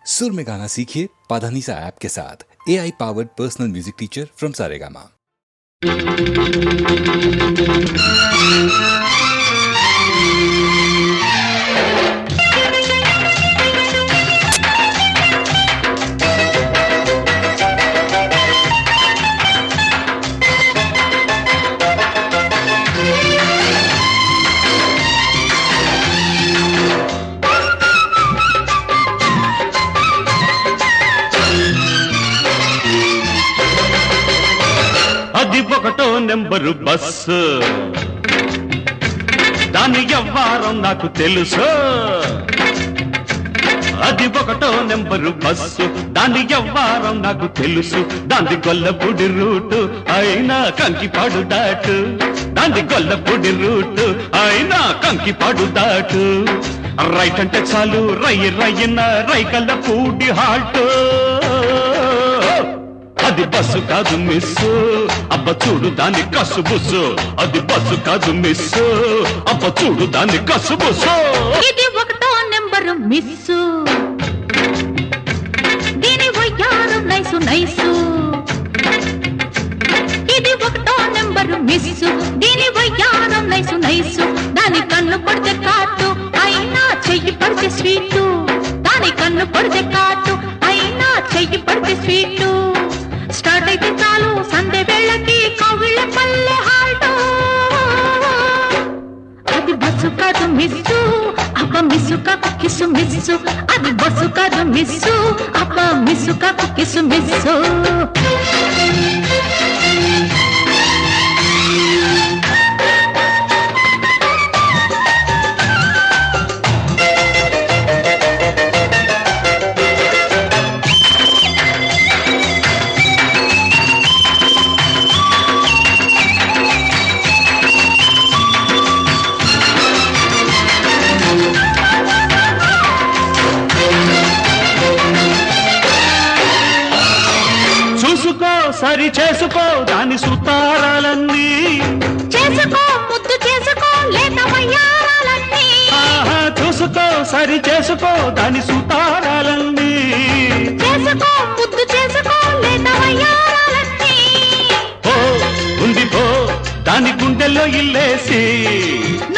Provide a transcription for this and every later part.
सुर में गाना सीखिए पाधानीसा ऐप के साथ। AI powered personal music teacher from Saregama. అది ఒకటో నెంబరు బస్సు, దాని వ్యవహారం నాకు తెలుసు. అది ఒకటో నెంబరు బస్సు, దాని వ్యవహారం నాకు తెలుసు. దాని గొల్లపూడి రూటు అయినా కంకిపాడు దాటు, దాని గొల్లపూడి రూటు అయినా కంకిపాడు దాటు. రైట్ అంటే చాలు రయ్య రయ్యన రైకల్ల పూడి హాల్ట్. అది బస్సు కాదు మిస్సు, అబ్బ చూడు దాని కసుబుసు. అది బస్సు కాదు మిస్సు, అబ్బ చూడు దాని కసుబుసు. ఇది ఒకటో నెంబరు మిస్సు, దీని వయ్యారు నైసు నైసు. ఇది ఒకటో నెంబరు మిస్సు, దీని వయ్యారు నైసు నైసు. దాని కన్ను పడితే కాటు అయినా చెయ్యి పడితే స్వీటు. దాని కన్ను పడితే కాటు అయినా చెయ్యి పడితే స్వీటు. స్టార్ట్ అయితే చాలు సందే వేళకి కవిళ్ళ పల్లె హాల్ట్. అది బస్సు కాదు మిస్సు, అబ్బ మిస్సు కాకు కిసు మిస్సు. అది బస్సు కాదు మిస్సు, అబ్బ మిస్సు కాకు కిసు మిస్సు. సరి చేసుకో దాని సుతారాలన్నీ, చేసుకో ముద్దు చేసుకో లేత వయ్యారాలన్నీ. చూసుకో సరి చేసుకో దాని సుతారాలన్నీ, చేసుకో ముద్దు చేసుకో లేత వయ్యారాలన్నీ. పో ఉంది పో దాని గుండెల్లో ఇల్లేసి,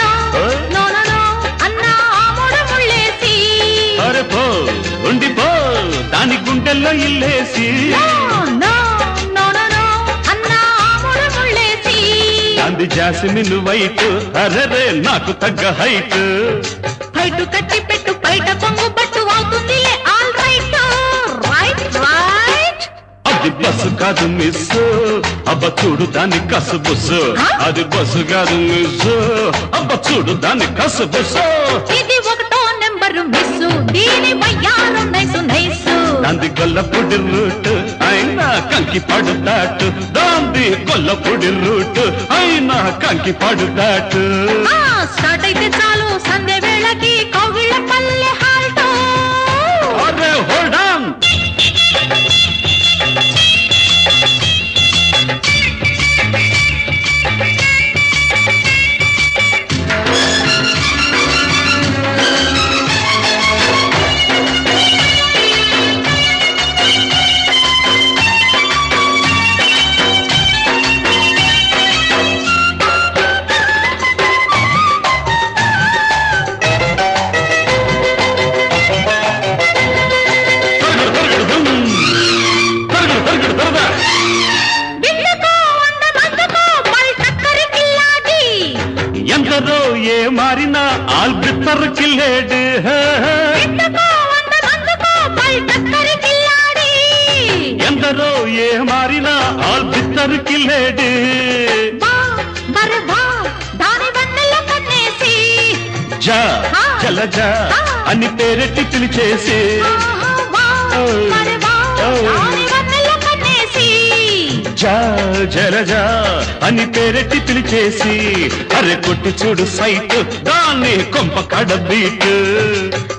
నో నో నో నో అన్నా ఆముడు ముళ్ళేసి. అరే పో ఉంది పో దాని గుండెల్లో ఇల్లేసి. అంది జాస్మిన్ వైట్, అరరే నాకు తగ్గ హైట్. హైట్ కట్టి పెట్టు బయట పొంగు పట్టు అవుతుంది ఆల్ రైట్ రైట్ రైట్. అది బస్సు కాదు మిస్, అబ్బ చూడు దాని కసుబుసు. అది బస్సు కాదు మిస్, అబ్బ చూడు దాని కసుబుసు. ఇది ఒకటో నెంబరు మిస్సు, దీని వయ్యారు నైసు నైసు. దాంది గొల్లపూడి రూట్ అయినా కంకిపాడు దాటు, దాంది గొల్లపూడి రూట్ అయినా కంకిపాడు దాటు. స్టార్ట్ అయితే చాలు సంధ్య వేళకి కవిళ్ళ పల్లె హాల్ట్. అరే హోల్డ్ ఆన్. ఎందరో ఏ మారినా ఆల్బిత్తర్ కిల్లేడు. ఎందరో ఏ మారినా ఆల్బిత్తర్ కిల్లేడు. జా జలజా అని పేరెట్టి పిలిచేసి, జా జలజా అని పేరెట్టి పిలిచేసి. అరే కొట్టి చూడు సైట్ దాన్ని కొంప కడ బీట్.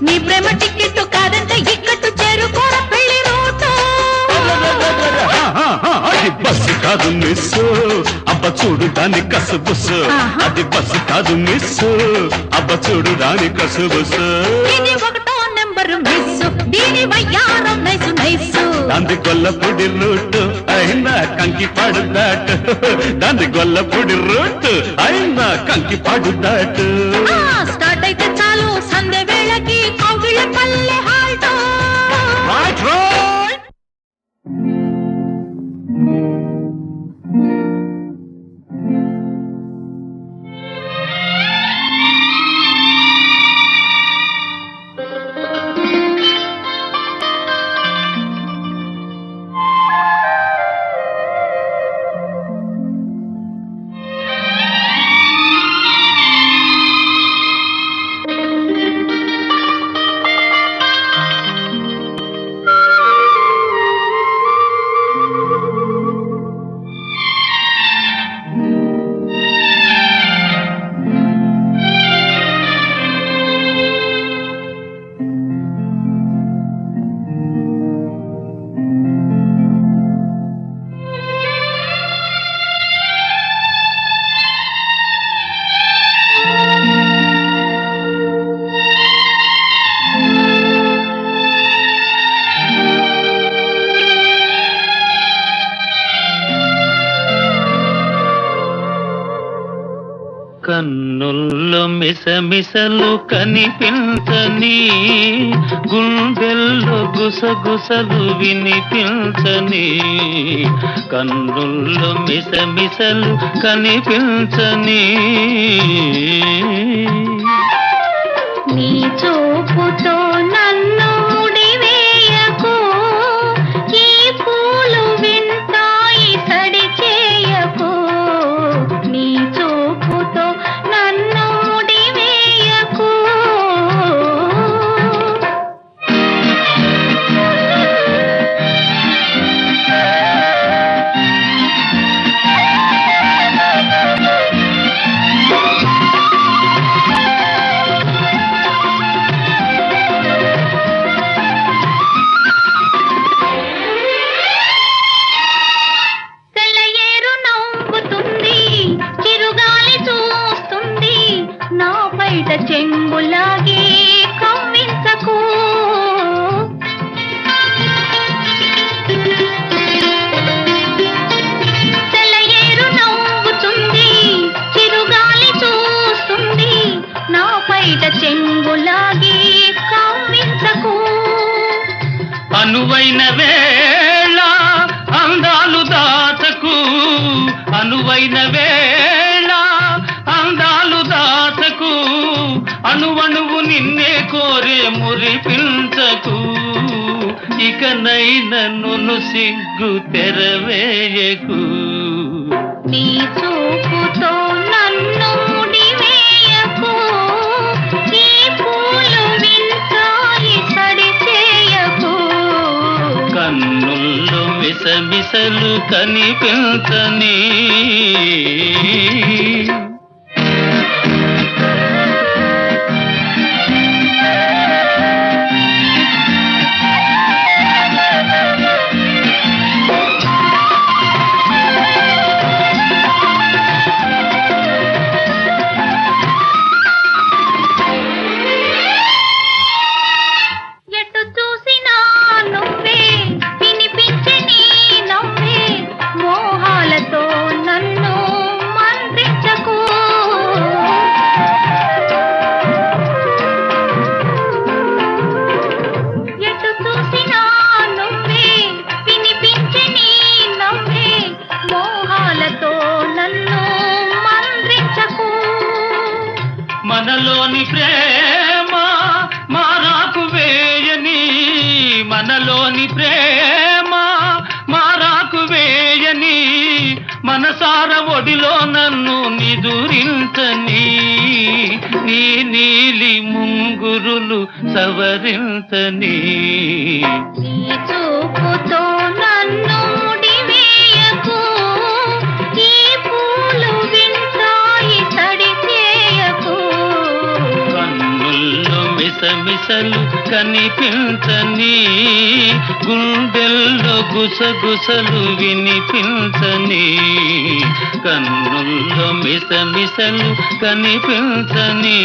నీ ప్రేమ టికెట్ కాదంటే ఇక్కట్టు చేరుకోర పెళ్లి రూటు. అది బస్సు కాదు మిస్, అబ్బ చూడు దాని కసుబుసు. అది బస్సు కాదు మిస్, అబ్బ చూడు దాని కసుబుసు. ఇది ఒకటో నెంబరు మిస్, దీని వయ్యారం నైసు నైసు దాంది గొల్లపూడి రూటు అయినా కంకిపాడు దాటు దాంది గొల్లపూడి రూటు అయినా కంకిపాడు దాటు స్టార్ట్ అయితే చాలు సంధ్య వేళకి కౌగిళ్ళ పల్లె హాల్టో రైట్ రైట్ కన్నుల్లో మిసమిసలు కనిపించని గుండెల్లో గుసగుసలు వినిపించని కన్నుల్లో మిసమిసలు కనిపించని నీ చూపుతో నన్ను ముడివేయకు ఈ పూలు వింటాయి సడి చేయకు నీ చూపుతో నన్ను ముడివేయకు తెల్లయేరు నవ్వుతుంది చిరుగాలి చూస్తుంది నా బయట చెంగులాగే కవ్వించకు తెల్లయేరు నవ్వుతుంది చిరుగాలి చూస్తుంది నా బయట చెంగులాగే కవ్వించకు అనువైన వేళ అందాలు దాచకు అనువైన వేళ అందాలు దాచకు అణువణువు నిన్నే కోరే మురిపించకు ఇకనైనా నన్ను సిగ్గు తెరవేయకు నీ చూపుతో నన్ను ముడివేయకు ఈ పూలు వింటాయి సడి చేయకు కన్నుల్లో మిసమిసలు కనిపించని ఎటు చూసినా నువ్వే వినిపించే నీ నవ్వే మోహాలతో నన్ను మంత్రించకు ఎటు చూసినా నువ్వే వినిపించే నీ నవ్వే మోహాలతో నన్ను మంత్రించకు మనలోని ప్రేమ మారాకు వేయని మనలోని ప్రేమ మారాకు వేయని మనసార ఒడిలో నన్ను నిదురించని నీ నీలి ముంగురులు సవరించని నీ చూపుతో నన్ను ముడివేయకు ఈ పూలు వింటాయి సడి చేయకు కన్నుల్లో మిసమిసలు కనిపించని గుండెల్లో గుసగుసలు వినిపించని కన్నుల్లో మిసమిసలు కనిపించని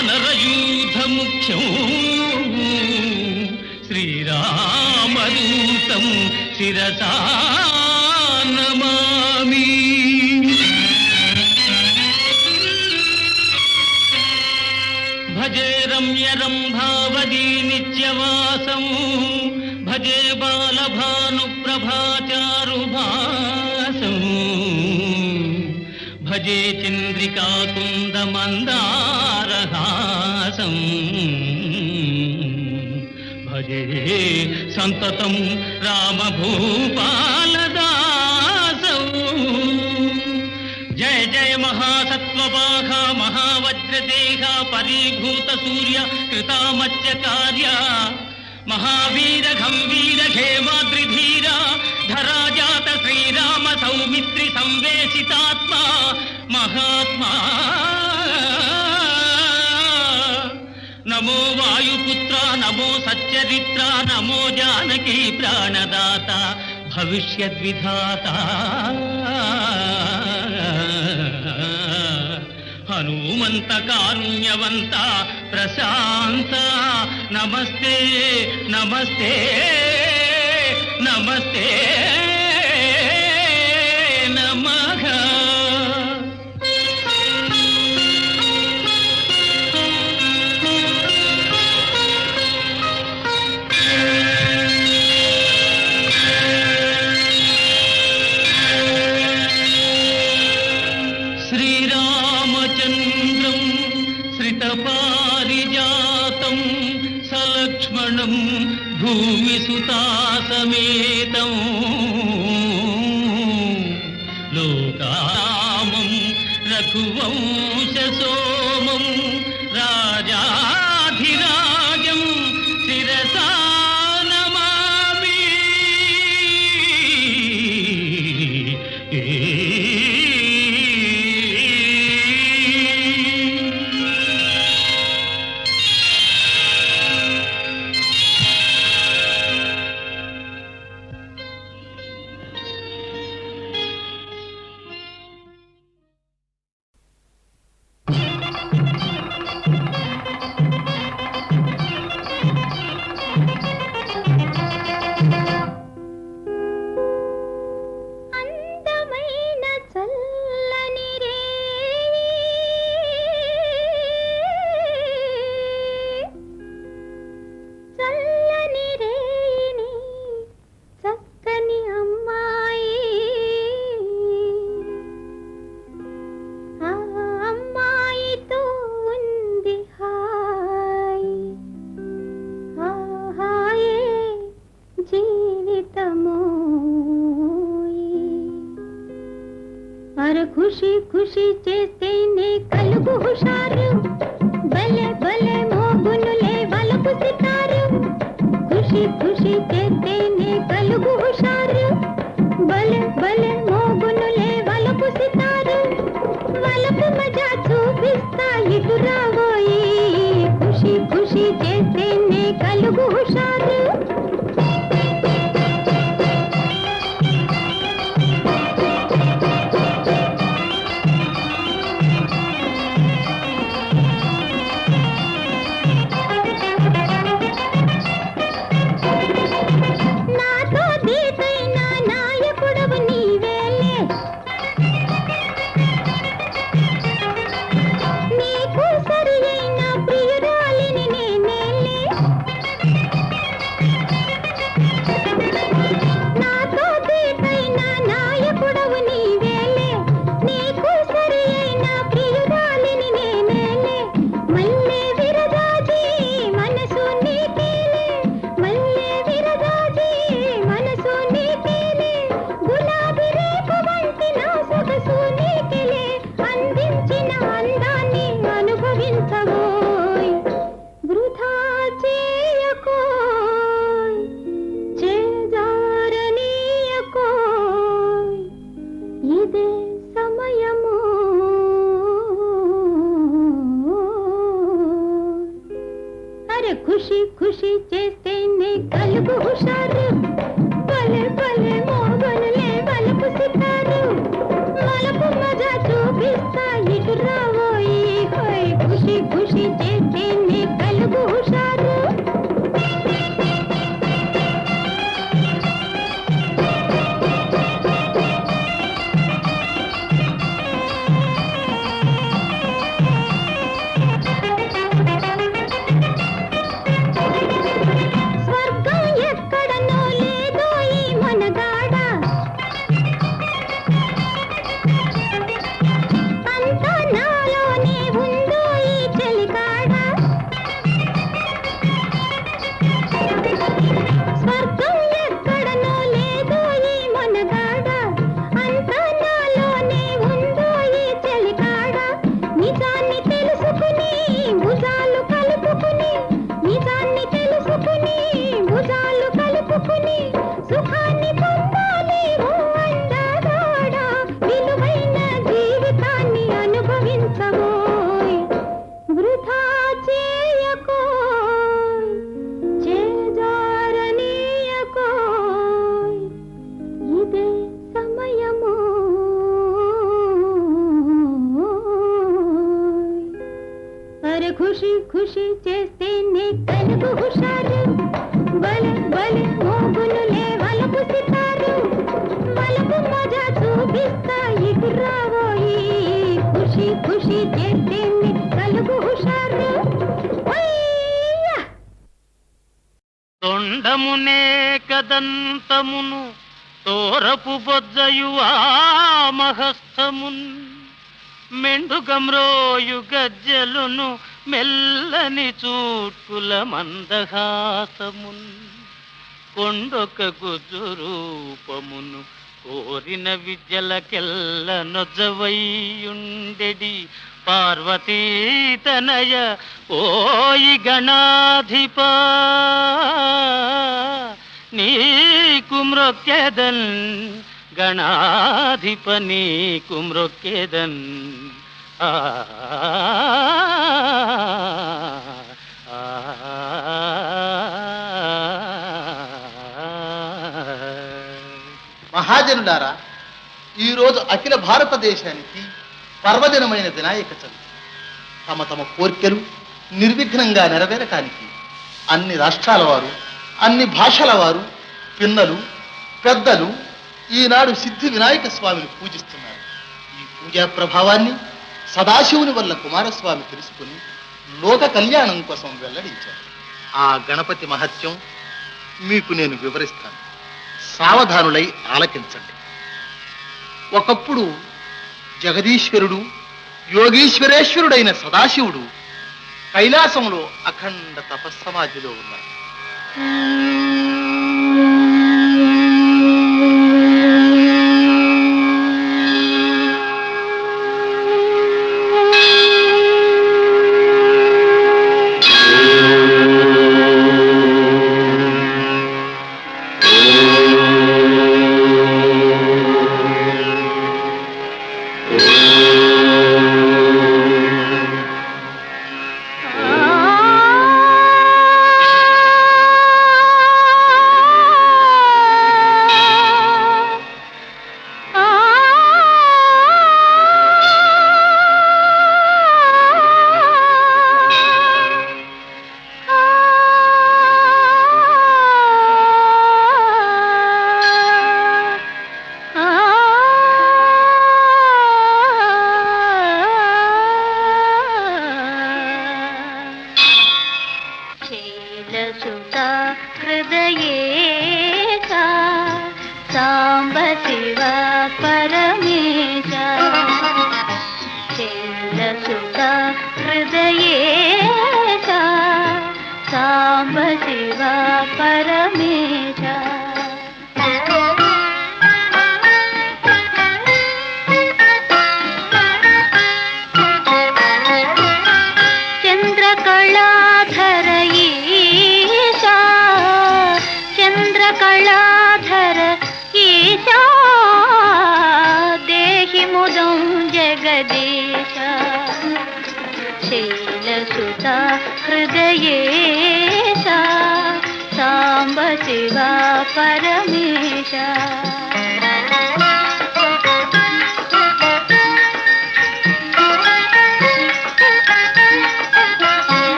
వానరయూథ ముఖ్యం శ్రీరామదూతం శిరసా నమామి. భజే రమ్యరంభావదీ నిత్యవాసం భజే బాలభానుప్రభాచారుభాసం భజే చంద్రికాకుందమందారహాసం భజే సంతతం రామభూపాలదాసం. జయ జయ మహాసత్వపాహ మహావజ్రదేహ పరీభూత సూర్య కృతామత్య కార్య మహావీర గంభీర హేమాద్రిధీర ధరాజాత శ్రీరామ సౌమిత్రి సంవేశితాత్మ మహాత్మా. నమో వాయుపుత్ర నమో సచ్చరిత్ర నమో జానకీ ప్రాణదాత భవిష్యద్విధాత హనుమంత కారుణ్యవంత ప్రశాంత నమస్తే నమస్తే నమస్తే నమః. శ్రీరామచంద్రం శ్రితపారిజాతం సలక్ష్మణం భూమిసుతాసమేతం లోకామం రఘువంశసోమం రాజాధిరాజం శిరసా నమామి. ఖుషి ఖుషి చేస్తేనే కలుగు హుషారు భలే భలే మోగునులే వలపు సితారు. ఖుషి ఖుషి చేస్తేనే కలుగు హుషారు భలే భలే మోగునులే వలపు సితారు. వలపు మజా చూపిస్తా ఇటు రాబోయి ఖుషి ఖుషి చేస్తేనే కలుగు హుషారు. ఖుషి ఖుషి చేస్తేనే కలుగు హుషారు భలే భలే మోగనులే వలపు సితారు. వలపు మజా చూపిస్తా ఇటు రావోయి ఖుషి ఖుషి ఖుషి ఖుషి చేస్తేనే కలుగు హుషారు బలే బలే మోగునులే వలపు సితారు వలపు మజా చూపిస్తా ఇటు రావోయి ఖుషి ఖుషి చేస్తేనే కలుగు హుషారు అయ్యా తొండమునే కదంతమును తోరపు బొజ్జయు ఆ మహస్థమున్ మెండుగమ్రోయు గజ్జలును మెల్లని చూట్కుల మందహాసమున్ కొండొక గుజు రూపమును కోరిన విద్యలకెల్ల నొజ్జవైయుండెడి పార్వతీతనయ ఓయి గణాధిప నీకు మ్రొక్కెదన్ గణాధిప నీకు మ్రొక్కెదన్ ఆ మహాజనులారా, ఈరోజు అఖిల భారతదేశానికి పర్వదినమైన వినాయక చవితి. తమ తమ కోర్కెలు నిర్విఘ్నంగా నెరవేరటానికి అన్ని రాష్ట్రాల వారు, అన్ని భాషల వారు, పిన్నలు పెద్దలు ఈనాడు సిద్ధి వినాయక స్వామిని పూజిస్తున్నారు. ఈ పూజా ప్రభావాన్ని సదాశివుని వల్ల కుమారస్వామి తెలుసుకుని లోక కళ్యాణం కోసం వెల్లడించారు. ఆ గణపతి మహత్యం మీకు నేను వివరిస్తాను. సావధానులై ఆలకించండి. ఒకప్పుడు జగదీశ్వరుడు యోగీశ్వరేశ్వరుడైన సదాశివుడు కైలాసంలో అఖండ తపస్సమాధిలో ఉన్నారు.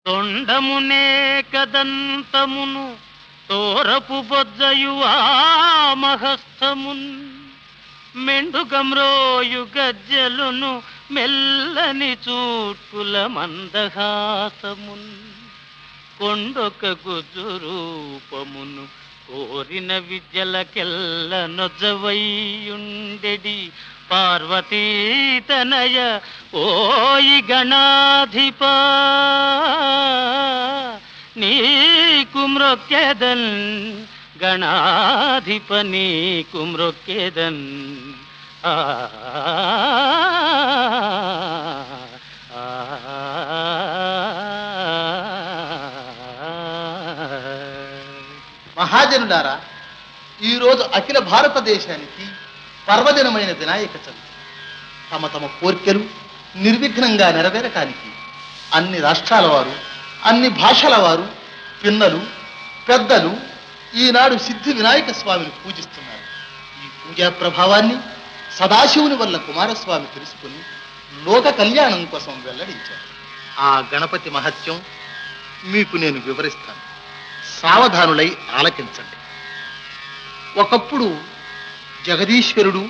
తొండమునే కదంతమును తోరపు బొజ్జయు ఆ మహస్థమున్ మెండుగమ్రోయు గజ్జలును మెల్లని చూట్కుల మందహాసమున్ కొండొక గుజు రూపమును కోరిన విద్యలకెల్ల నొజ్జవైయుండెడి పార్వతీతనయ ఓయి గణాధిప నీకు మ్రొక్కెదన్ గణాధిప నీకు మ్రొక్కెదన్ ఆ మహాజనులారా, ఈరోజు అఖిల భారతదేశానికి పర్వదినమైన వినాయక చవితి. తమ తమ కోర్కెలు నిర్విఘ్నంగా నెరవేరటానికి అన్ని రాష్ట్రాల వారు, అన్ని భాషల వారు, పిన్నలు పెద్దలు ఈనాడు సిద్ధి వినాయక స్వామిని పూజిస్తున్నారు. ఈ పూజా ప్రభావాన్ని సదాశివుని వల్ల కుమారస్వామి తెలుసుకుని లోక కళ్యాణం కోసం వెల్లడించారు. ఆ గణపతి మహత్యం మీకు నేను వివరిస్తాను. సావధానులై ఆలకించండి. ఒకప్పుడు జగదీశ్వరుడు,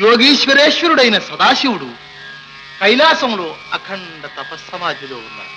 యోగీశ్వరేశ్వరుడైన సదాశివుడు కైలాసంలో అఖండ తపస్సమాధిలో ఉన్నారు.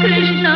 కృష్ణ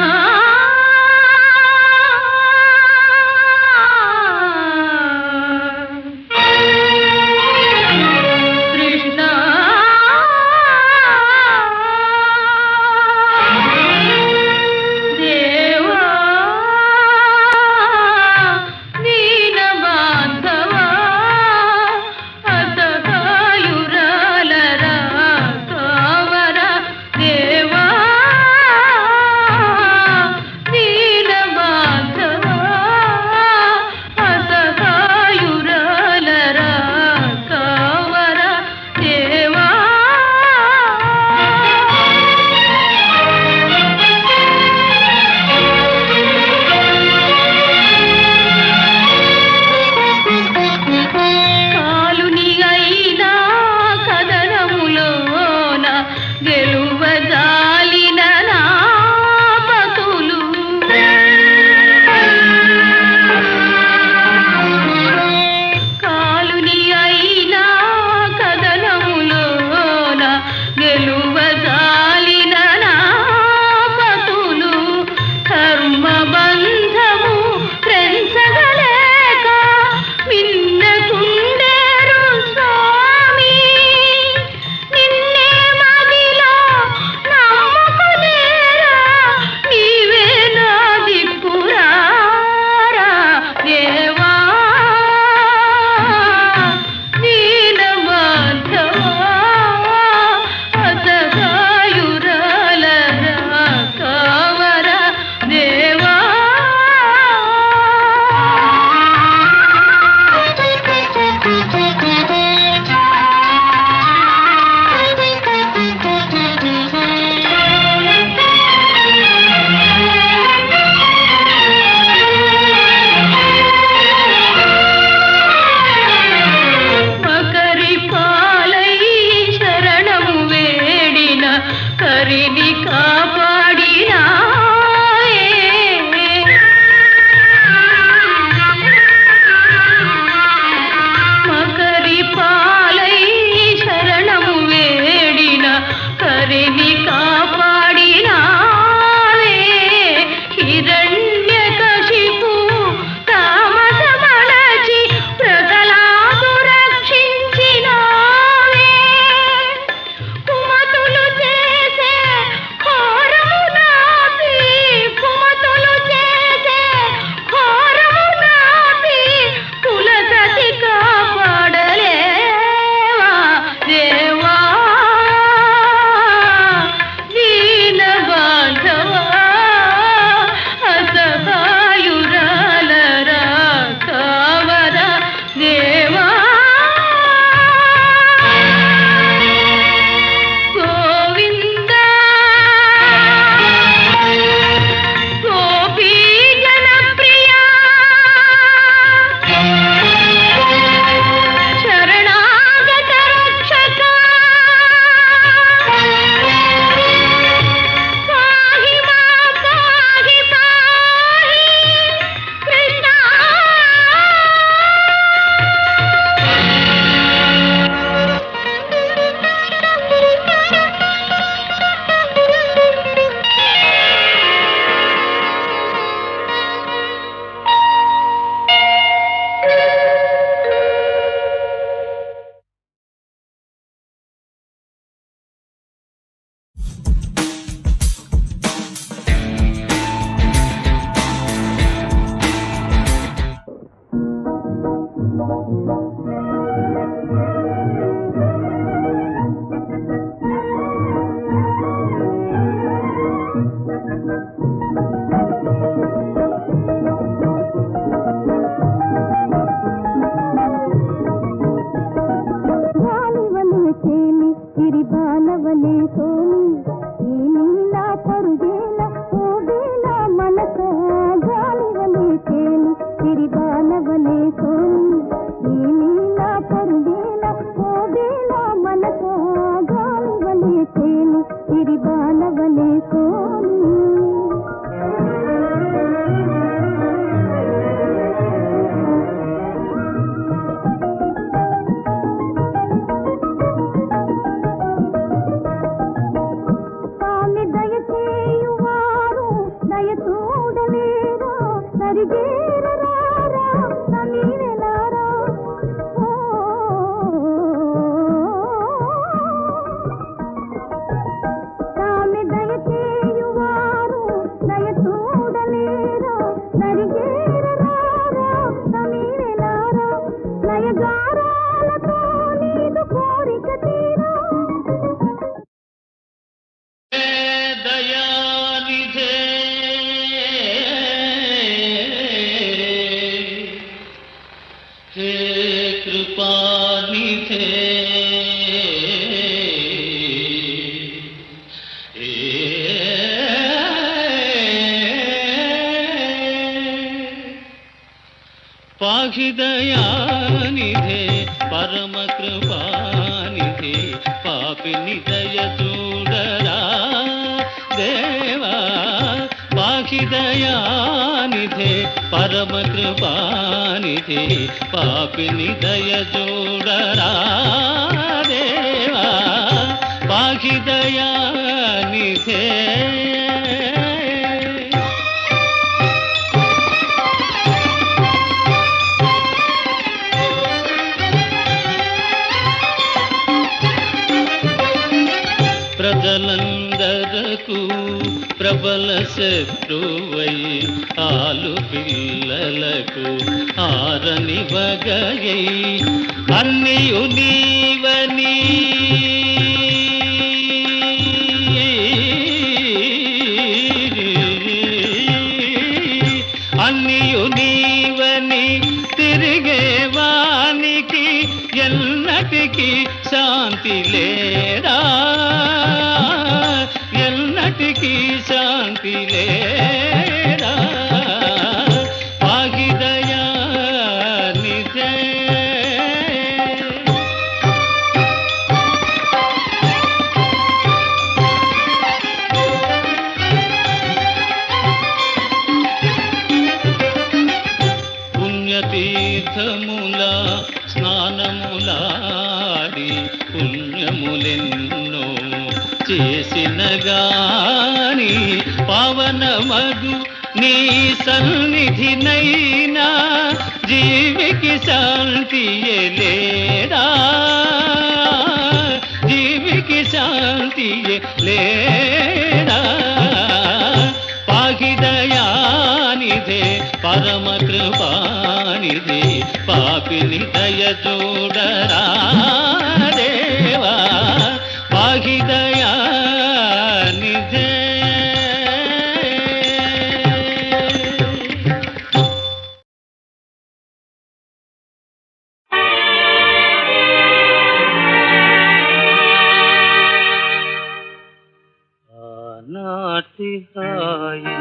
हे कृपानिधे पाहि दयानिधे परम कृपानिधे पापिनि दय चूडरा देवा पाहि दयानिधे परम कृपानिधे पापिनि दय चूडरा देवा पाहि दयानिधे ప్రజలందరకు ప్రబల శత్రువై ఆలు పిల్లలకు ఆరని వగయై అన్నియు నీవని అన్నియు నీవని తిరిగేవానికి ఎన్నటికి శాంతి లేడా ఎన్నటికి శాంతి లేడా పాగి దయానిధే పుణ్యతీర్థముల స్నానములాడి పుణ్యములెన్నో చేసిన గాని పవనమగు నీ సన్నిధినైనా జీవికి శాంతి లేడా జీవికి శాంతి లేడా పాగి దయానిధే పరమ కృపానిధే పాపిని దయ చూడరా దేవా పాగి దయానిధే ఆనాటి హాయి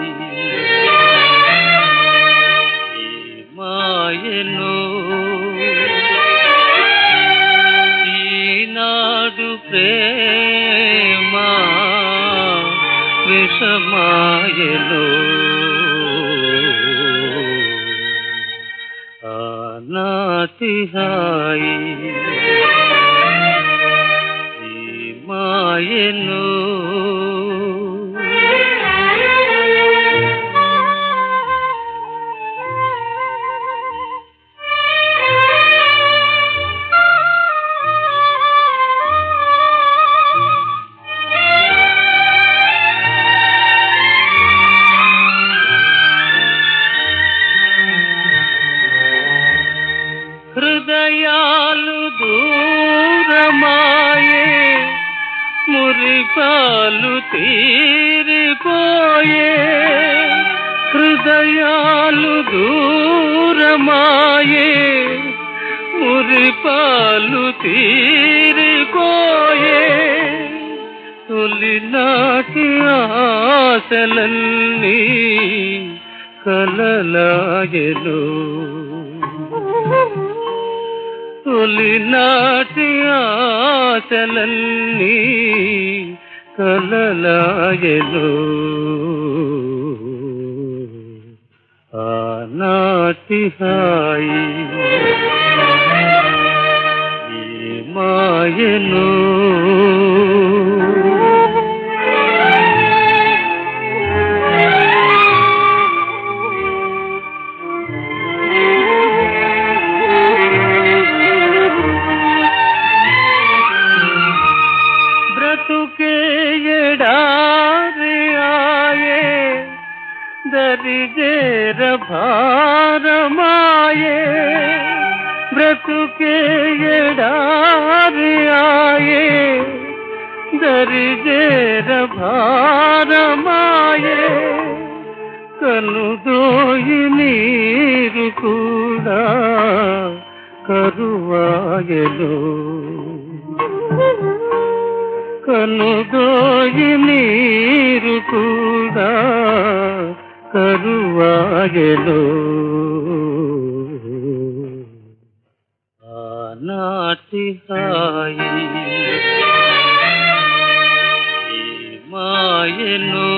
మాయను ఈనాడు ప్రేమ విషమాయను ఆనాటి హాయి మాయను హృదయాలు దూరమాయే మురిపాలు తీరిపోయే హృదయాలు దూరమాయే మురిపాలు తీరిపోయే తొలినాటి ఆశలన్నీ కలలాయెను తొలినాటి ఆశలన్నీ కలలాయెను ఆనాటి హాయి మాయను బ్రతుకే ఎడారి ఆయే దరిజేర భారమాయే బ్రతుకే ఎడారి ఆయే దరిజేర భారమాయే కనుదోయి నీరు కూడా కరువాయలో కనుదోయి నీరు కూడా కరువాయలో ఆనాటి హాయి ఈ మాయలో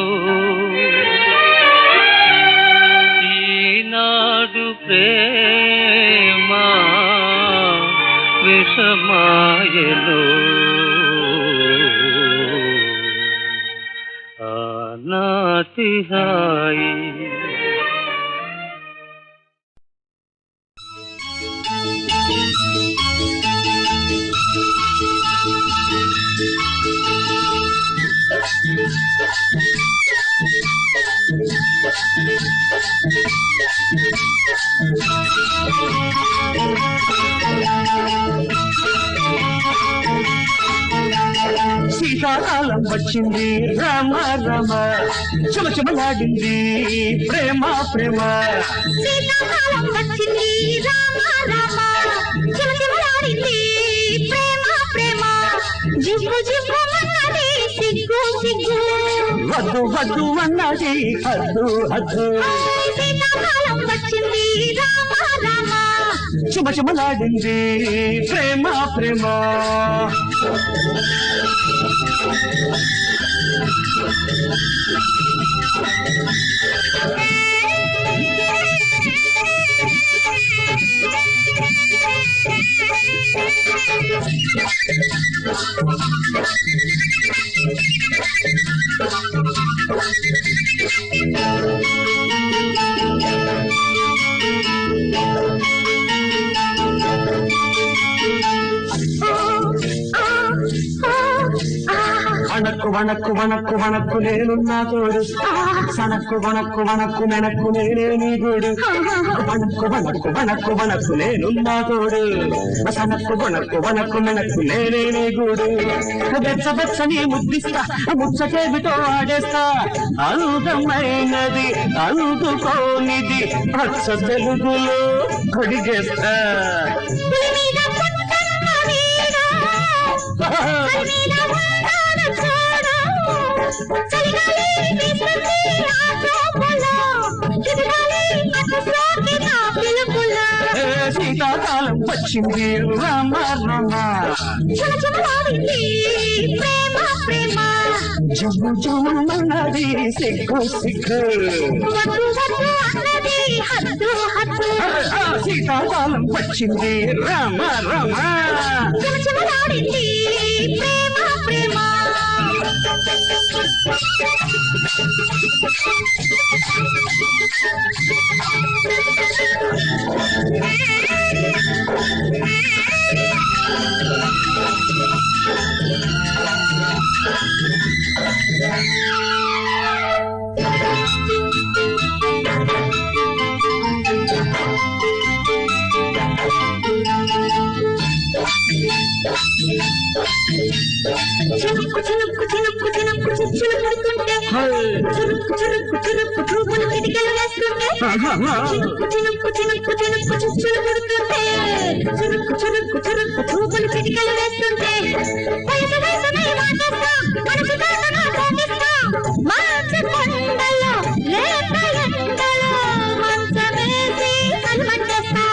ఈనాడు ప్రేమ విషమాయలో ఆనాటి హాయి శీతాకాలం వచ్చింది రామ రామ చెమచెమలాడింది ప్రేమ ప్రేమ శీతాకాలం వచ్చింది రామ రామ చిమచిమలాడింది ప్రేమ ప్రేమ జివ్వు జివ్వు అన్నది సిగ్గు సిగ్గు వద్దు వద్దు అన్నది హద్దు హద్దు శీతాకాలం వచ్చింది రామ రామ చెమచెమలాడింది ప్రేమ ప్రేమ వణక్కు వణక్కు వణక్కు వణక్కు నేనున్నా తోడు సనక్కు వణక్కు వణక్కు మెనక్కు నేనే నీ గూడు వణక్కు వణక్కు వణక్కు వణక్కు నేనున్నా తోడు సనక్కు వణక్కు వణక్కు మెనక్కు నేనే నీ గూడు బెచ్చ బెచ్చని ముద్దిస్తా ముచ్చటేమిటో ఆడేస్తా అందమైనది అందుకోనిది పచ్చ తెలుగులో కొడిగేస్తా శీతాకాలం వచ్చింది రామ రామ ప్రేమ ప్రేమ జమ్ము జమ్మన్నది సిగ్గు సిగ్గు వద్దు వద్దు అన్నది హద్దు హద్దు శీతాకాలం వచ్చింది రామ రామ చిమచిమలాడింది ప్రేమ ప్రేమ చినుక్కు చినుక్కు చినుక్కు చినుక్కు చిచ్చులు పడుతుంటే చురుక్కు చురుక్కు చురుక్కు చూపులు కిటికలు వేస్తుంటే చినుక్కు చినుక్కు చినుక్కు చినుక్కు చిచ్చులు పడుతుంటే చురుక్కు చురుక్కు చురుక్కు చూపులు కిటికలు వేస్తుంటే వయసు వయసునే మాటేస్తా మనసు కారణంగా సాగిస్తా మంచు కొండలో లేత ఎండలో మంచమేసి అలమంటేస్తా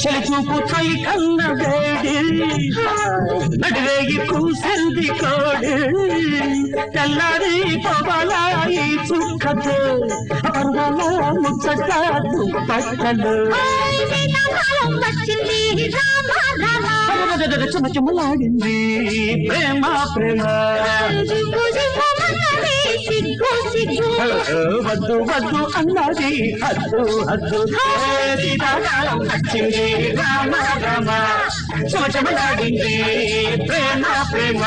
చలి చూపు చలి కన్న వేడి నడివేగి కూసింది కోడి తెల్లారి పవలాయి చుక్కతో పర్వల ముచ్చట దుప్పట్టలు శీతాకాలం వచ్చింది రామ రామ చెమచెమలాడింది ప్రేమ ప్రేమ జివ్వు జివ్వు అన్నది సిగ్గు సిగ్గు వద్దు వద్దు అన్నది హద్దు హద్దు శీతాకాలం వచ్చింది రామ రామ చెమచెమలాడింది ప్రేమ ప్రేమ